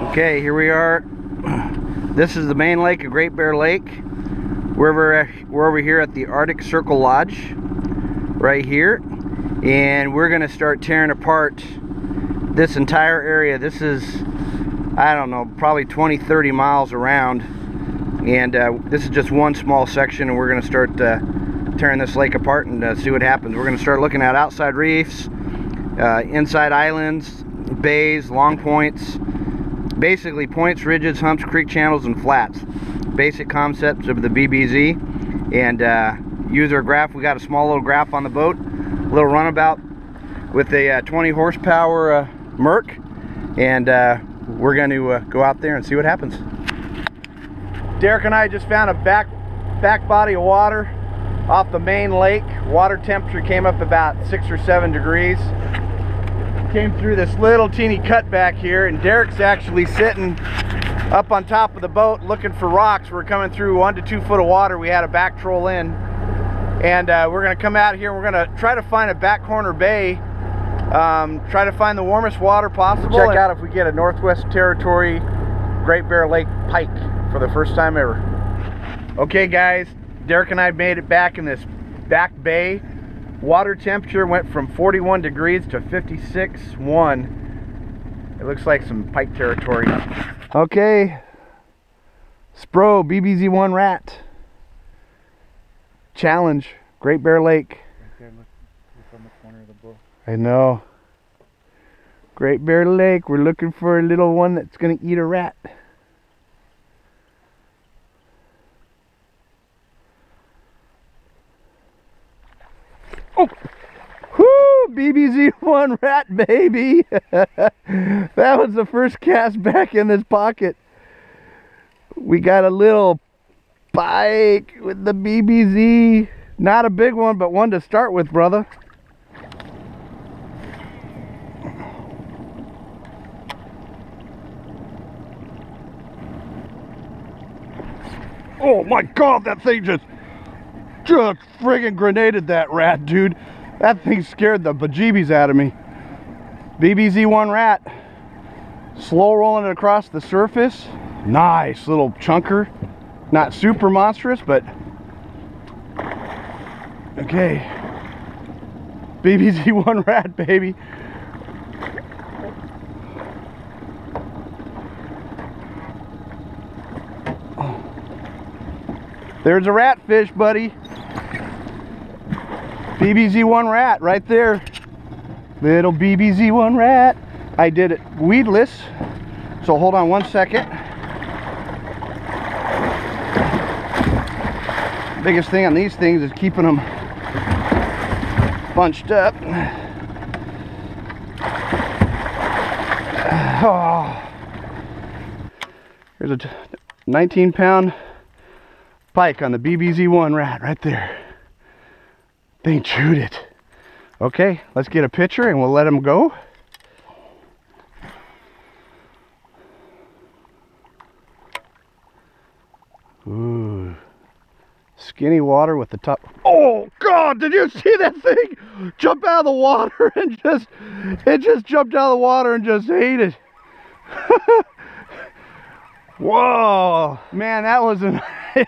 Okay, here we are. This is the main lake of Great Bear Lake. We're over here at the Arctic Circle Lodge, right here, and we're gonna start tearing apart this entire area. This is, I don't know, probably 20-30 miles around, and this is just one small section, and we're gonna start tearing this lake apart and see what happens. We're gonna start looking at outside reefs, inside islands, bays, long points, basically points, ridges, humps, creek channels, and flats. Basic concepts of the BBZ, and use our graph. We got a small little graph on the boat, a little runabout with a 20 horsepower Merc, and we're going to go out there and see what happens. Derek and I just found a back body of water off the main lake. Water temperature came up about 6 or 7 degrees. Came through this little teeny cut back here, and Derek's actually sitting up on top of the boat looking for rocks. We're coming through 1 to 2 foot of water. We had a back troll in, and we're going to come out here and we're going to try to find a back corner bay, try to find the warmest water possible. Check out if we get a Northwest Territory Great Bear Lake Pike for the first time ever. Okay guys, Derek and I made it back in this back bay. Water temperature went from 41 degrees to 56.1. It looks like some pike territory. Okay, SPRO BBZ-1 RAT challenge, Great Bear Lake. Right there, look on the corner of the book. I know. Great Bear Lake, we're looking for a little one that's gonna eat a rat. Oh! Whoo! BBZ-1 RAT, baby! That was the first cast back in this pocket. We got a little pike with the BBZ. Not a big one, but one to start with, brother. Oh my God, that thing just friggin' grenaded that rat, dude. That thing scared the bejeebies out of me. BBZ-1 RAT. Slow rolling it across the surface. Nice little chunker. Not super monstrous, but okay. BBZ-1 RAT, baby. There's a rat fish, buddy. BBZ-1 RAT right there. Little BBZ-1 RAT. I did it weedless, so hold on 1 second. Biggest thing on these things is keeping them bunched up. Oh. There's a 19-pound pike on the BBZ-1 RAT right there. Thing chewed it. Okay, let's get a picture and we'll let him go. Ooh, skinny water with the top. Oh God, did you see that thing jump out of the water and it just jumped out of the water and just ate it. Whoa, man, that was an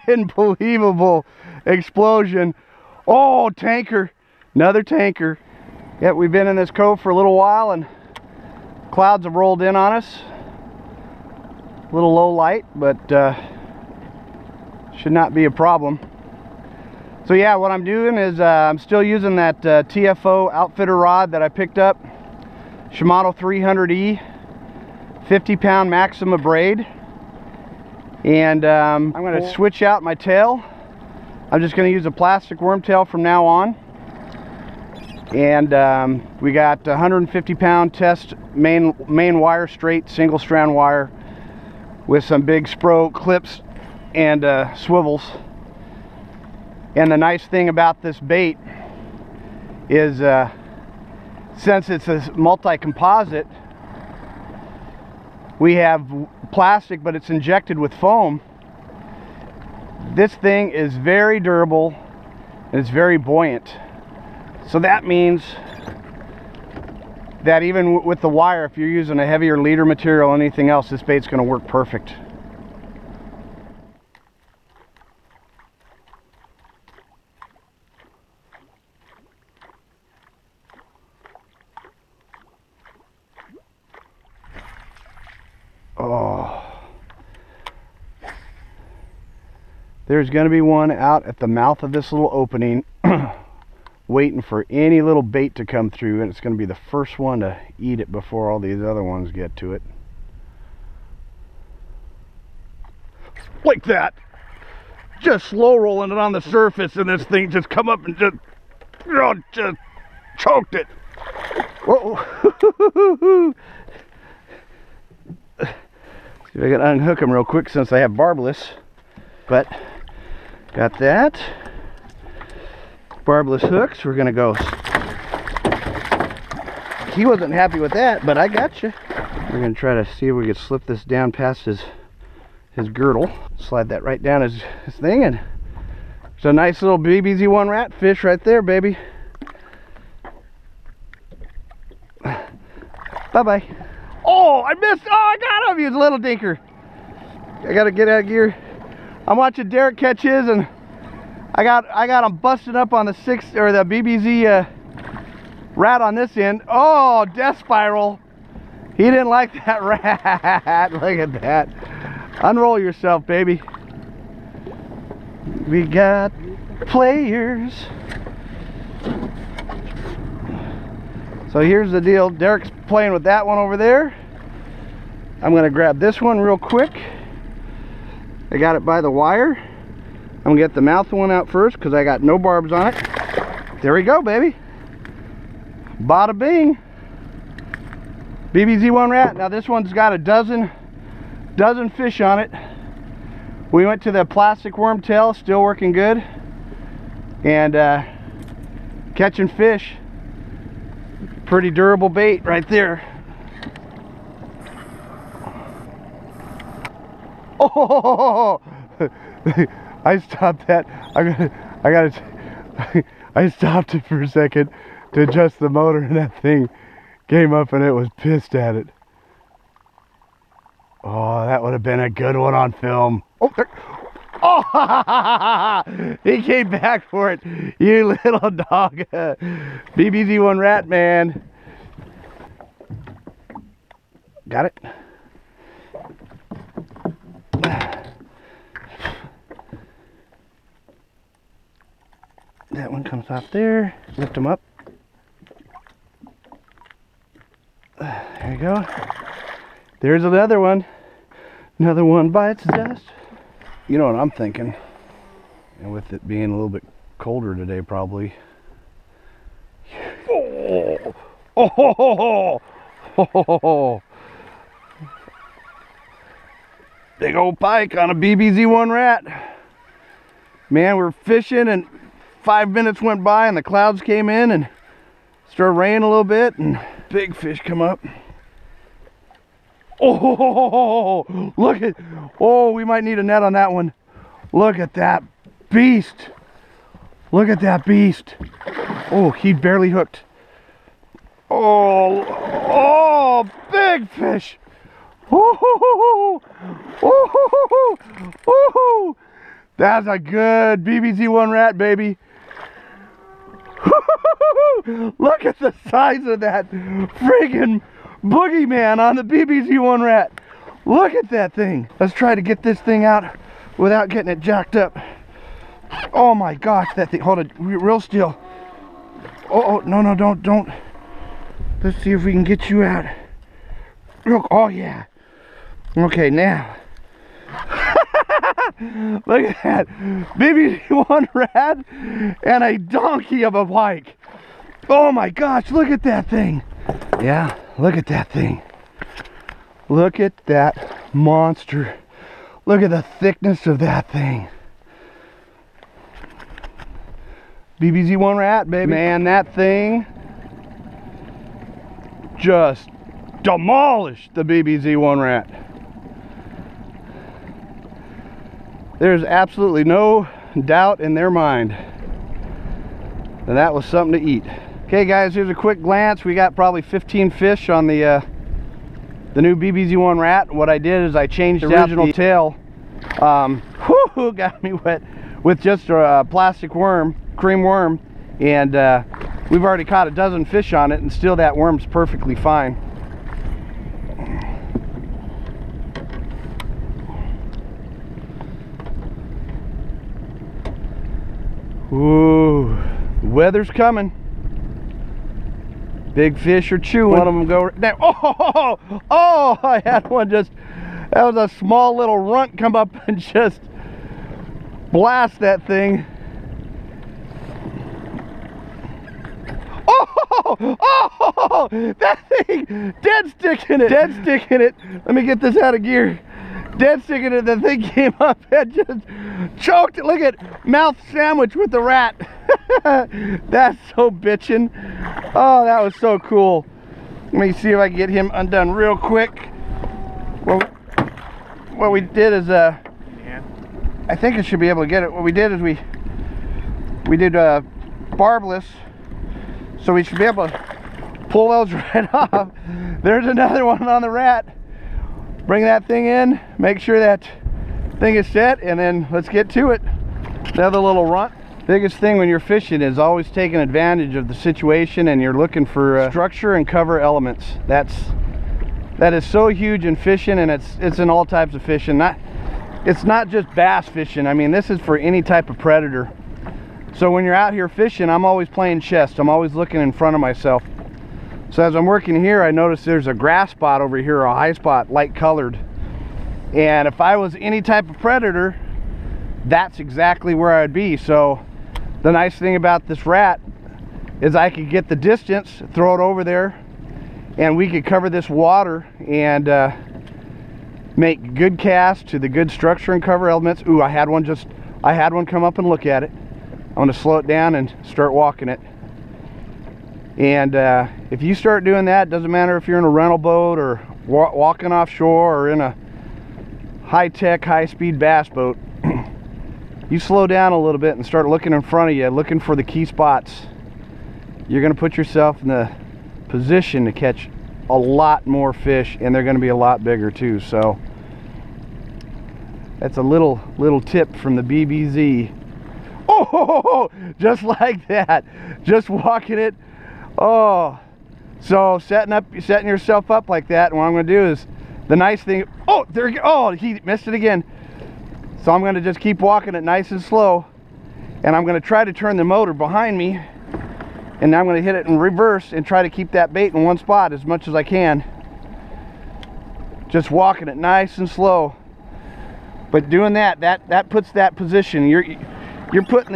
unbelievable explosion. Oh, tanker, another tanker. Yep, we've been in this cove for a little while and clouds have rolled in on us. A little low light, but should not be a problem. So yeah, what I'm doing is I'm still using that TFO outfitter rod that I picked up. Shimano 300E, 50-pound Maxima braid. And I'm going to switch out my tail. I'm just going to use a plastic worm tail from now on. And we got 150-pound test main wire, straight single strand wire with some big SPRO clips and swivels. And the nice thing about this bait is since it's a multi-composite, we have plastic, but it's injected with foam. This thing is very durable and it's very buoyant. So that means that even with the wire, if you're using a heavier leader material or anything else, this bait's going to work perfect. Oh, there's going to be one out at the mouth of this little opening waiting for any little bait to come through, and it's going to be the first one to eat it before all these other ones get to it. Like that, just slow rolling it on the surface, and this thing just come up and just choked it. Whoa. See if I can unhook them real quick since I have barbless. But got that. Barbless hooks. We're gonna go. He wasn't happy with that, but I got you. We're gonna try to see if we can slip this down past his girdle. Slide that right down his thing, and there's a nice little BBZ-1 RAT fish right there, baby. Bye bye. Oh, I missed. Oh, I got him. He was a little dinker. I gotta get out of gear. I'm watching Derek catch his, and I got him busted up on the BBZ RAT on this end. Oh, death spiral. He didn't like that rat. Look at that. Unroll yourself, baby. We got players. So here's the deal. Derek's playing with that one over there. I'm gonna grab this one real quick. I got it by the wire. I'm gonna get the mouth one out first because I got no barbs on it. There we go, baby. Bada bing. BBZ-1 RAT. Now this one's got a dozen fish on it. We went to the plastic worm tail, still working good. And catching fish. Pretty durable bait right there. Oh, I stopped that. I stopped it for a second to adjust the motor, and that thing came up and it was pissed at it. Oh, that would have been a good one on film. Oh, there. Oh, he came back for it, you little dog. BBZ-1 RAT, man. Got it. That one comes off there. Lift them up. There you go. There's another one. Another one bites dust. You know what I'm thinking, and with it being a little bit colder today, probably. Oh, oh, oh, oh, oh, oh. Big old pike on a BBZ-1 RAT. Man, we're fishing, and 5 minutes went by, and the clouds came in, and started raining a little bit, and big fish come up. Oh, look at, oh, we might need a net on that one. Look at that beast. Look at that beast. Oh, he barely hooked. Oh, oh, big fish. Oh, oh, oh, that's a good BBZ-1 RAT, baby. Look at the size of that friggin' boogeyman on the BBZ-1 RAT. Look at that thing. Let's try to get this thing out without getting it jacked up. Oh my gosh, that thing. Hold it real still. Oh, no, don't. Let's see if we can get you out. Oh yeah. Okay, now. Look at that. BBZ-1 RAT and a donkey of a pike. Oh my gosh, look at that thing. Yeah, look at that thing. Look at that monster. Look at the thickness of that thing. BBZ-1 RAT, baby. Man, that thing just demolished the BBZ-1 RAT. There's absolutely no doubt in their mind that that was something to eat. Okay guys, here's a quick glance. We got probably 15 fish on the new BBZ-1 RAT. What I did is I changed the original tail. Whoo, got me wet with just a plastic worm, cream worm, and we've already caught a dozen fish on it, and still that worm's perfectly fine. Ooh, weather's coming. Big fish are chewing. One of them go down. Oh, I had one just, that was a small little runt come up and just blast that thing. Oh, that thing, dead stick in it. Dead stick in it. Let me get this out of gear. Dead stick in it. The thing came up and just choked it. Look at mouth sandwich with the rat. That's so bitchin'. Oh, that was so cool. Let me see if I can get him undone real quick. What we did is I think I should be able to get it. What we did is we did barbless, so we should be able to pull those right off. There's another one on the rat. Bring that thing in, make sure that thing is set, and then let's get to it. Another little runt. Biggest thing when you're fishing is always taking advantage of the situation, and you're looking for structure and cover elements. That is so huge in fishing, and it's in all types of fishing. It's not just bass fishing. I mean, this is for any type of predator. So when you're out here fishing, I'm always playing chest. I'm always looking in front of myself. So as I'm working here, I notice there's a grass spot over here, a high spot, light colored. And if I was any type of predator, that's exactly where I'd be. So the nice thing about this rat is I could get the distance, throw it over there, and we could cover this water and make good casts to the good structure and cover elements. Ooh, I had one come up and look at it. I'm gonna slow it down and start walking it. And if you start doing that, doesn't matter if you're in a rental boat or walking offshore or in a high-tech, high-speed bass boat, you slow down a little bit and start looking in front of you, looking for the key spots, you're going to put yourself in the position to catch a lot more fish, and they're going to be a lot bigger too. So that's a little tip from the BBZ. Oh, just like that, just walking it. Oh, so setting yourself up like that, and what I'm going to do is, the nice thing, oh, there you go. Oh, he missed it again. So I'm going to just keep walking it nice and slow, and I'm going to try to turn the motor behind me, and now I'm going to hit it in reverse and try to keep that bait in one spot as much as I can. Just walking it nice and slow. But doing that puts that position. You're putting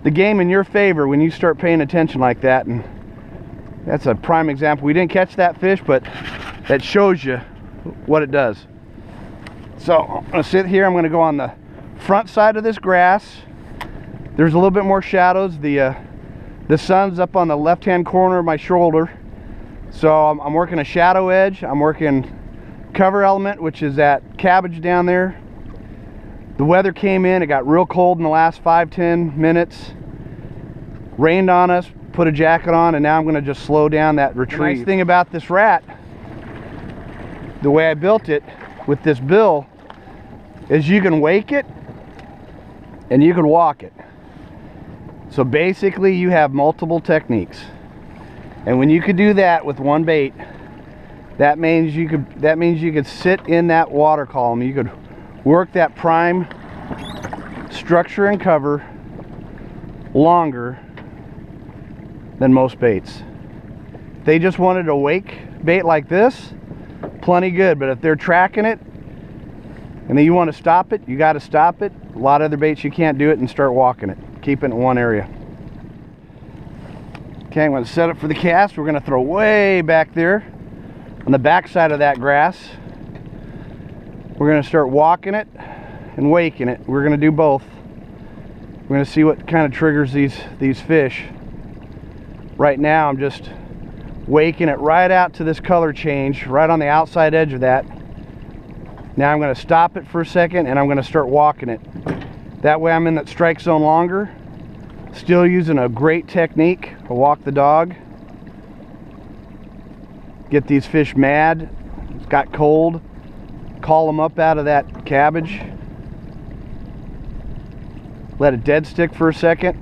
the game in your favor when you start paying attention like that, and that's a prime example. We didn't catch that fish, but that shows you what it does. So I'm going to sit here. I'm going to go on the front side of this grass. There's a little bit more shadows. The sun's up on the left hand corner of my shoulder, so I'm working a shadow edge. I'm working cover element, which is that cabbage down there. The weather came in. It got real cold in the last 5-10 minutes. Rained on us. Put a jacket on, and now I'm going to just slow down that retrieve. The nice thing about this rat, the way I built it with this bill, is you can wake it and you can walk it. So basically you have multiple techniques, and when you could do that with one bait, that means you could sit in that water column. You could work that prime structure and cover longer than most baits. If they just wanted a wake bait like this, plenty good. But if they're tracking it and then you want to stop it, you got to stop it. A lot of other baits you can't do it and start walking it. Keep it in one area. Okay, I'm going to set it for the cast. We're going to throw way back there on the back side of that grass. We're going to start walking it and waking it. We're going to do both. We're going to see what kind of triggers these fish. Right now I'm just waking it right out to this color change, right on the outside edge of that. Now I'm going to stop it for a second, and I'm going to start walking it. That way I'm in that strike zone longer. Still using a great technique to walk the dog. Get these fish mad. It's got cold. Call them up out of that cabbage. Let it dead stick for a second.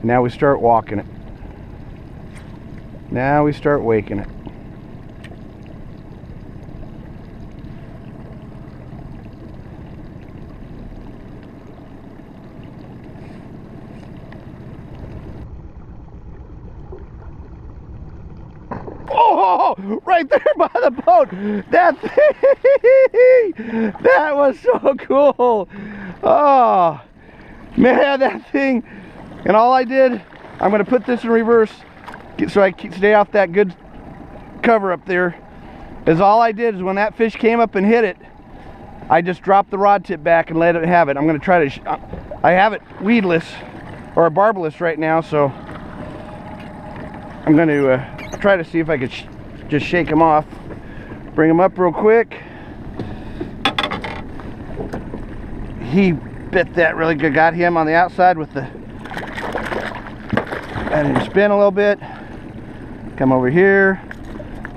Now we start walking it. Now we start waking it. Oh, right there by the boat. That thing, that was so cool. Oh, man, that thing. And all I did, I'm going to put this in reverse so I stay off that good cover up there, is all I did is when that fish came up and hit it, I just dropped the rod tip back and let it have it. I'm going to try to, I have it weedless or barbless right now, so I'm going to try to see if I could just shake him off. Bring him up real quick. He bit that really good. Got him on the outside with the, and spin a little bit. Come over here.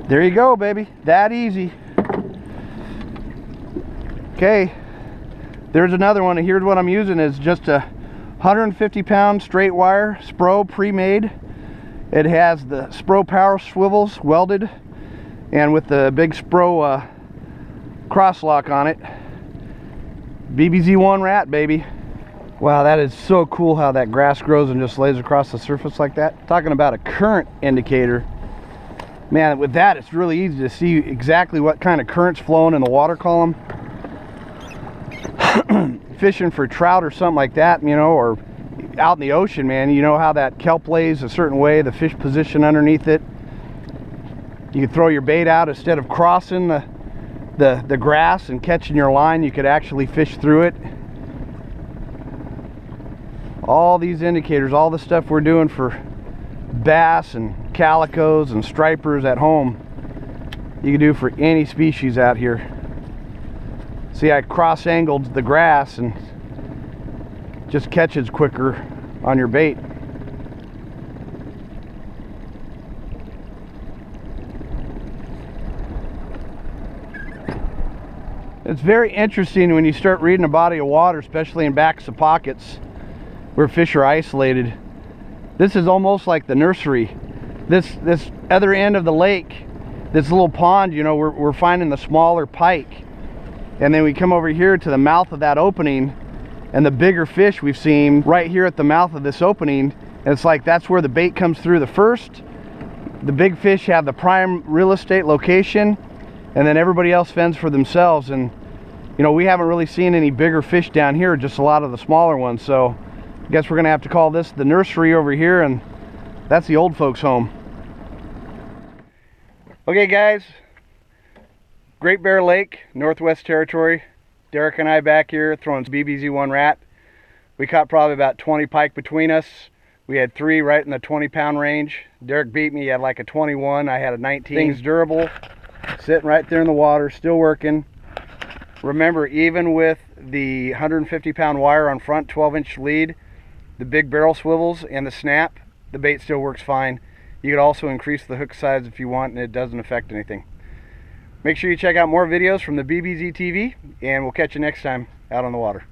There you go, baby. That easy. Okay. There's another one. And here's what I'm using is just a 150-pound straight wire SPRO pre-made. It has the SPRO power swivels welded and with the big SPRO cross lock on it. BBZ-1 RAT, baby. Wow, that is so cool how that grass grows and just lays across the surface like that. Talking about a current indicator. Man, with that it's really easy to see exactly what kind of current's flowing in the water column. Fishing for trout or something like that, you know, or out in the ocean, man, you know how that kelp lays a certain way, the fish position underneath it. You could throw your bait out instead of crossing the grass and catching your line, you could actually fish through it. All these indicators, all the stuff we're doing for bass and calicos and stripers at home, you can do for any species out here. See, I cross-angled the grass and just catches quicker on your bait. It's very interesting when you start reading a body of water, especially in backs of pockets where fish are isolated. This is almost like the nursery. This other end of the lake, this little pond, you know, we're finding the smaller pike. And then we come over here to the mouth of that opening, and the bigger fish we've seen right here at the mouth of this opening. And it's like that's where the bait comes through the first. The big fish have the prime real estate location, and then everybody else fends for themselves. And you know, we haven't really seen any bigger fish down here, just a lot of the smaller ones. So I guess we're gonna have to call this the nursery over here, and that's the old folks' home. Okay guys, Great Bear Lake, Northwest Territory. Derek and I back here throwing BBZ-1 RAT. We caught probably about 20 pike between us. We had 3 right in the 20-pound range. Derek beat me at like a 21. I had a 19. Thing's durable, sitting right there in the water, still working. Remember, even with the 150-pound wire on front, 12-inch lead, the big barrel swivels and the snap, the bait still works fine. You could also increase the hook size if you want, and it doesn't affect anything. Make sure you check out more videos from the BBZ TV, and we'll catch you next time out on the water.